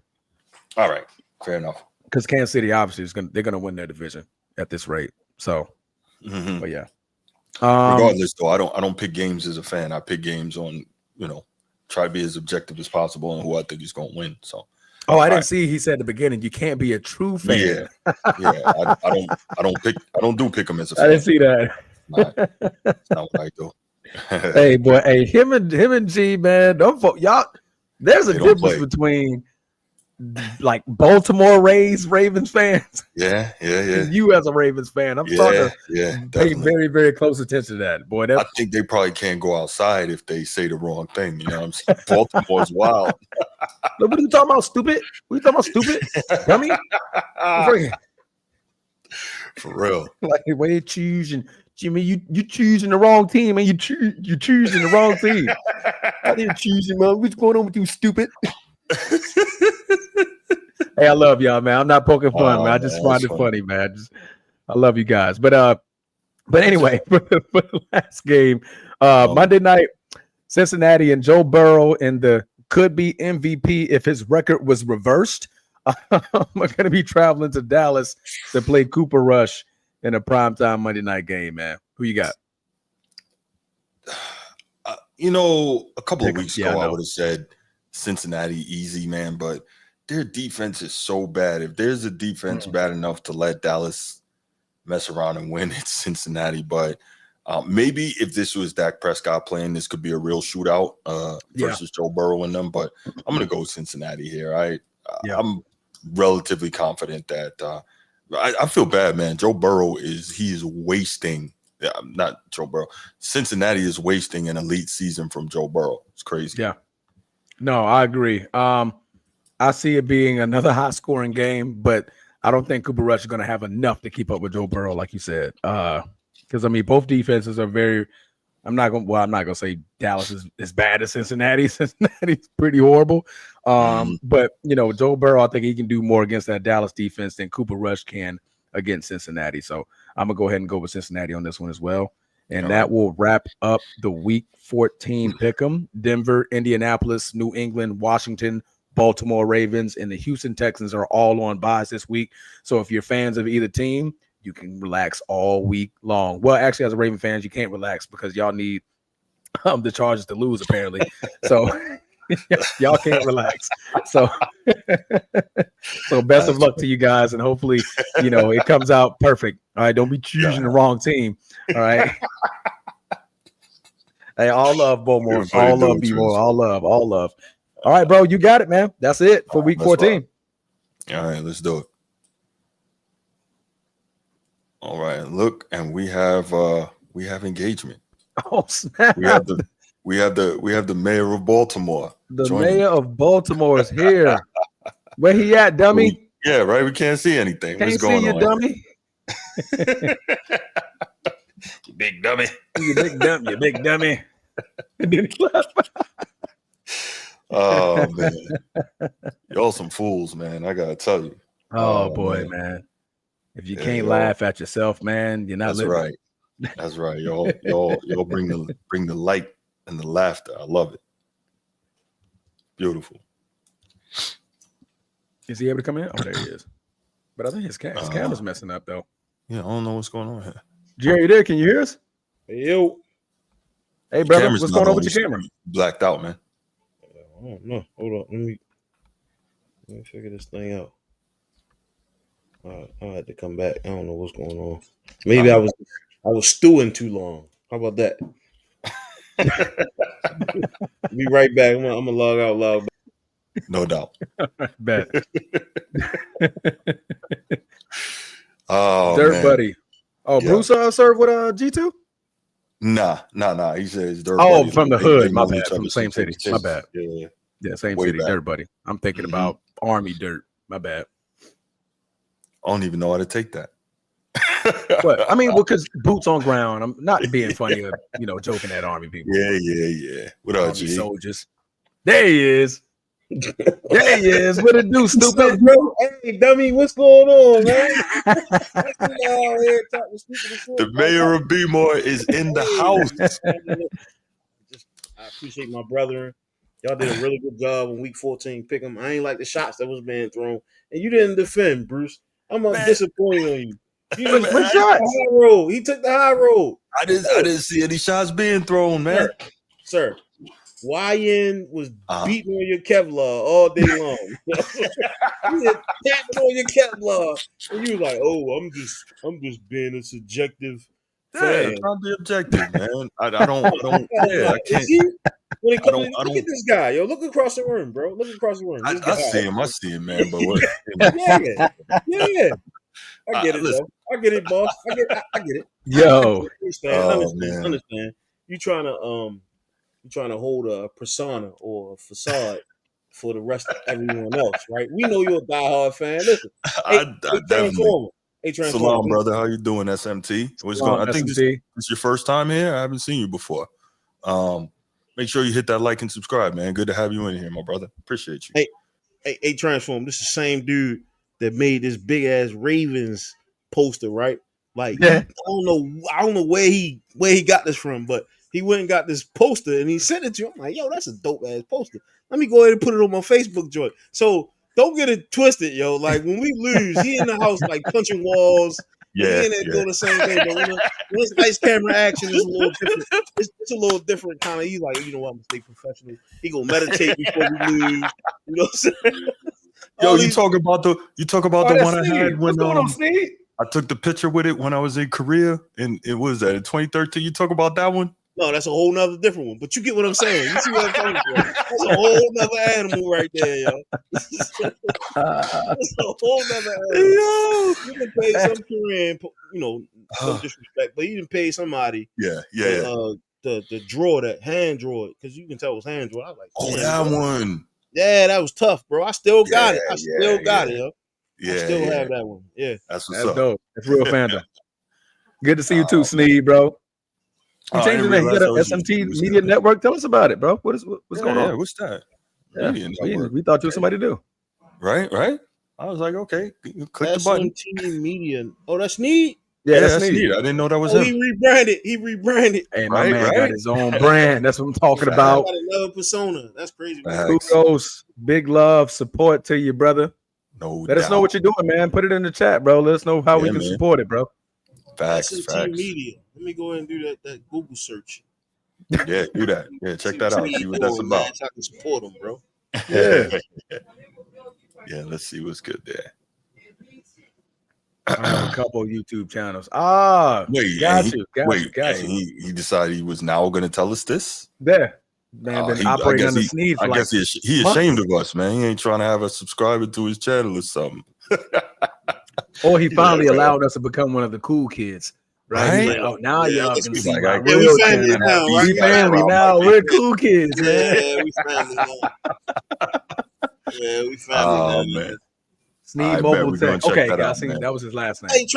All right, fair enough. Because Kansas City obviously they're gonna win their division at this rate. So, but yeah. Regardless, though, I don't pick games as a fan. I pick games on try to be as objective as possible and who I think is going to win. So. I didn't see. He said at the beginning, you can't be a true fan. Yeah. I don't do pick them as a fan. I didn't see that. That's not what I do. Hey, boy, him and G, man, y'all. There's a difference between like Baltimore Ravens fans, Yeah, yeah, yeah, and you as a Ravens fan. I'm starting yeah, yeah. to pay Definitely. very, very close attention to that. Boy, I that think they probably can't go outside if they say the wrong thing. You know what I'm saying? Baltimore's wild. what are you talking about, stupid? What are you talking about, stupid? Dummy? For real. Like when you choosing, Jimmy, you choosing the wrong team, and you choosing the wrong team. I didn't choose him. What's going on with you, stupid? Hey, I love y'all, man. I'm not poking fun, man. Oh I man, just that's find it funny. funny, man. I love you guys. But anyway, for the last game, Um, Monday night, Cincinnati and Joe Burrow in the could be MVP if his record was reversed. I'm going to be traveling to Dallas to play Cooper Rush in a primetime Monday night game, man. Who you got? a couple of Pick 'em. weeks Yeah, I ago, I know. would have said Cincinnati easy, man, but their defense is so bad. If there's a defense Mm. bad enough to let Dallas mess around and win, it's Cincinnati. But maybe if this was Dak Prescott playing, this could be a real shootout Yeah, versus Joe Burrow and them. But I'm going to go Cincinnati here. yeah, I'm relatively confident that I feel bad, man. Joe Burrow is wasting. Yeah, not Joe Burrow. Cincinnati is wasting an elite season from Joe Burrow. It's crazy. yeah. No, I agree. I see it being another high scoring game, but I don't think Cooper Rush is going to have enough to keep up with Joe Burrow, like you said. Because I mean, both defenses are very. I'm not gonna say Dallas is as bad as Cincinnati. Cincinnati's pretty horrible. Mhm. But Joe Burrow, I think he can do more against that Dallas defense than Cooper Rush can against Cincinnati. So I'm gonna go ahead and go with Cincinnati on this one as well. And All right. that will wrap up the week 14 pick'em. Denver, Indianapolis, New England, Washington, Baltimore Ravens, and the Houston Texans are all on buys this week. So if you're fans of either team, you can relax all week long. Well, actually, as a Raven fans, you can't relax because y'all need the Chargers to lose, apparently. So y'all can't relax. So so best of That's luck to you guys, and hopefully, it comes out perfect. All right, don't be choosing the yeah. wrong team. All right. Hey, all love, You're Bowmore. funny All love, doing too. B-More. All love, all love. All right, bro, you got it, man. That's it for week Let's rock. 14. All right, let's do it. All right, look, and we have engagement. Oh, snap. We have the mayor of Baltimore The joining mayor us. of Baltimore is here. Where he at, dummy? Yeah, right. We can't see anything. What's Can't see going you, on dummy. here? Big dummy. You big dumb, you big dummy. And then he left. Oh man, y'all some fools, man. I gotta tell you. Oh Oh boy, man, man. If you yeah, can't y'all. laugh at yourself, man, you're not That's living. right. That's right. Y'all bring the light and the laughter. I love it. Beautiful. Is he able to come in? Oh, there he is. But I think his camera's Uh, messing up though. yeah, I don't know what's going on here. Jerry, you there? Can you hear us? Yo, Hey, Your brother, camera's what's not going on on. with You your should camera? be blacked out, man. I don't know. Hold on. Let me figure this thing out. I had to come back. I don't know what's going on. Maybe Nah. I was stewing too long. How about that? Be right back. I'm gonna log out loud. No doubt. Bet. Oh Dirt man. buddy. Oh, Yeah. Bruce served with G2? Nah. He says they're Oh, buddy. from Like the they've hood. My known bad. each From other the same since they city. was My kids. bad. Yeah, Yeah, same way city. back. Dirt buddy. I'm thinking Hmm. about Army dirt. My bad. I don't even know how to take that. What? I mean, because boots on ground. I'm not being funny or joking at Army people. Yeah. What up, Army G? soldiers. There he is. There he is. What it do, What's up, stupid? bro? Hey, dummy, what's going on, man? You out here talking stupid and The shit. mayor of B-More is in the house. I appreciate my brother. Y'all did a really good job on week 14. Pick 'em. I ain't like the shots that was being thrown, and you didn't defend, Bruce. I'm Man, disappointed on you. You man, just What took the shots? high road. He took the high road. I didn't see any shots being thrown, man. Sir, YN was Uh-huh. beating on your Kevlar all day long. He was tapping on your Kevlar, and you was like, "Oh, I'm just being a subjective Yeah, fan." trying to be objective, man. I don't. Is Yeah, I can't. he? When it I comes, don't. I look at don't. this guy, yo. Look across the room, bro. Look across the room. This guy. I see him. I see him, man. But what? Yeah. I get it, listen. though. I get it, boss. I get it. Yo, Understand. You trying to hold a persona or a facade for the rest of everyone else, right? We know you're a diehard fan. Listen, I definitely. Transformer. Hey, Transformer. Salam, brother. How you doing, SMT? What's going? I think this is your first time here. I haven't seen you before. Make sure you hit that like and subscribe, man. Good to have you in here, my brother. Appreciate you. Hey, Transform. This is the same dude that made this big ass Ravens poster, right? Like, yeah. I don't know where he got this from, but he went and got this poster and he sent it to you. I'm like, yo, that's a dope ass poster. Let me go ahead and put it on my Facebook joint. So don't get it twisted, yo. Like when we lose, he in the house like punching walls. He in there doing the same thing, but when it's lights, camera, action, it's a little different. It's a little different kind of. He's like, you know what, I'm gonna stay professional. He gonna meditate before we lose. You know what I'm saying? Yo, you talk about the one I had when What's going on, Sneed? I took the picture with it when I was in Korea, and it was in 2013. You talk about that one? No, that's a whole nother different one. But you get what I'm saying. You see what I'm talking about? That's a whole nother animal right there, yo. That's a whole nother animal. Yo. You can pay some Korean, no disrespect, but you can pay somebody. Yeah. To draw that, hand draw it, because you can tell it was hand drawn. I was like, that one. Yeah, that was tough, bro. I still got it. I still got it, yo. Yeah, I still have that one. Yeah. That's what's up. Dope. That's real fandom. Good to see you too, Sneed, bro. You changed the name. You got an SMT Media Network. Tell us about it, bro. What's going on? Yeah, what's that? Yeah, we thought you were somebody to do. Right. I was like, okay, click the button. SMT Media. Oh, that's Sneed? Yeah, that's Sneed. I didn't know that was him. He rebranded. Hey, my man got his own brand. That's what I'm talking about. Got another persona. That's crazy. Kudos, big love, support to you, brother. Let us know what you're doing, man. Put it in the chat, bro. Let us know how we can support it, bro. Facts. Media. Let me go ahead and do that Google search. Yeah, do that. Yeah, check that out. See what that's about. Man, so I can support them, bro. Yeah. Yeah, let's see what's good there. I have a couple of YouTube channels. Wait, got you. He decided he was now going to tell us this? Yeah. Man, been operating under Sneed for I guess he ashamed of us, man. He ain't trying to have us subscribe to his channel or something. Or he finally allowed us to become one of the cool kids. Right? He's like, oh, now y'all can see my real channel. We family now. We're cool kids, man. Yeah, we family now. Yeah, we family now. Man. Sneed Mobile Tech. Okay, guys, that was his last name.